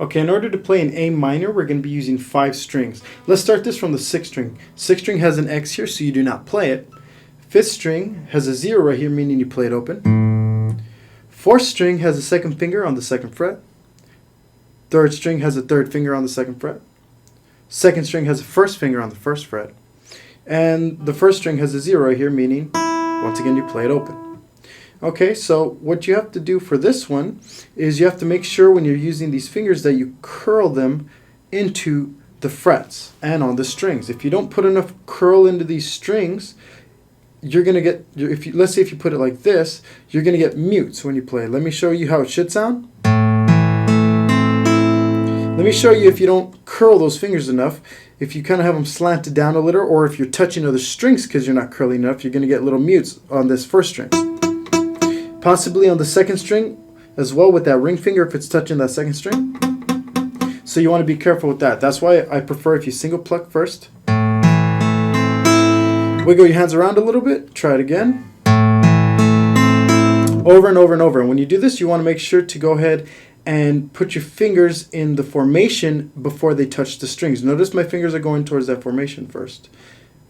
Okay, in order to play an A minor, we're going to be using 5 strings. Let's start this from the 6th string. 6th string has an X here, so you do not play it. 5th string has a 0 right here, meaning you play it open. 4th string has a 2nd finger on the 2nd fret. 3rd string has a 3rd finger on the 2nd fret. 2nd string has a 1st finger on the 1st fret. And the 1st string has a 0 right here, meaning, once again, you play it open. Okay, so what you have to do for this one is you have to make sure when you're using these fingers that you curl them into the frets and on the strings. If you don't put enough curl into these strings, you're going to get, let's say if you put it like this, you're going to get mutes when you play. Let me show you how it should sound. Let me show you if you don't curl those fingers enough, if you kind of have them slanted down a little, or if you're touching other strings because you're not curling enough, you're going to get little mutes on this 1st string. Possibly on the 2nd string as well with that ring finger if it's touching that 2nd string. So you want to be careful with that. That's why I prefer if you single pluck first. Wiggle your hands around a little bit. Try it again. Over and over and over. And when you do this, you want to make sure to go ahead and put your fingers in the formation before they touch the strings. Notice my fingers are going towards that formation first.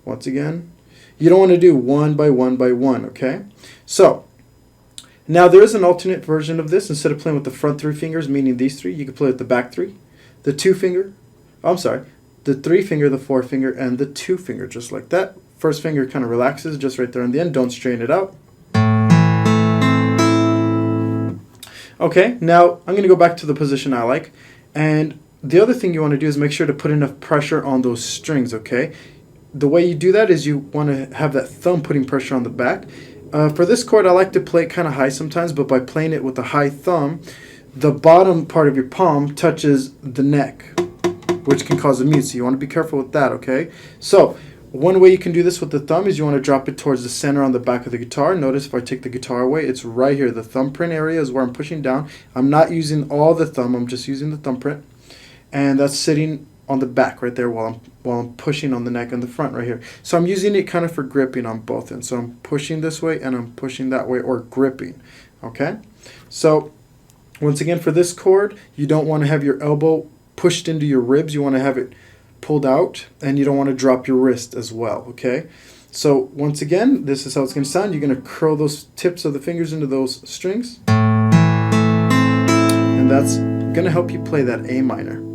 Once again, you don't want to do one by one by one, okay? So, now there is an alternate version of this. Instead of playing with the front 3 fingers, meaning these 3, you can play with the back 3, the 2 finger, the 3 finger, the 4 finger, and the 2 finger, just like that. 1st finger kind of relaxes just right there in the end. Don't strain it out. Okay, now I'm going to go back to the position I like. And the other thing you want to do is make sure to put enough pressure on those strings, okay? The way you do that is you want to have that thumb putting pressure on the back. For this chord, I like to play it kind of high sometimes, but by playing it with a high thumb, the bottom part of your palm touches the neck, which can cause a mute, so you want to be careful with that, okay? So, one way you can do this with the thumb is you want to drop it towards the center on the back of the guitar. Notice if I take the guitar away, it's right here. The thumbprint area is where I'm pushing down. I'm not using all the thumb, I'm just using the thumbprint. And that's sitting on the back right there while I'm pushing on the neck and the front right here. So I'm using it kind of for gripping on both ends. So I'm pushing this way and I'm pushing that way, or gripping. Okay? So once again, for this chord, you don't want to have your elbow pushed into your ribs. You want to have it pulled out, and you don't want to drop your wrist as well. Okay? So once again, this is how it's going to sound. You're going to curl those tips of the fingers into those strings. And that's going to help you play that A minor.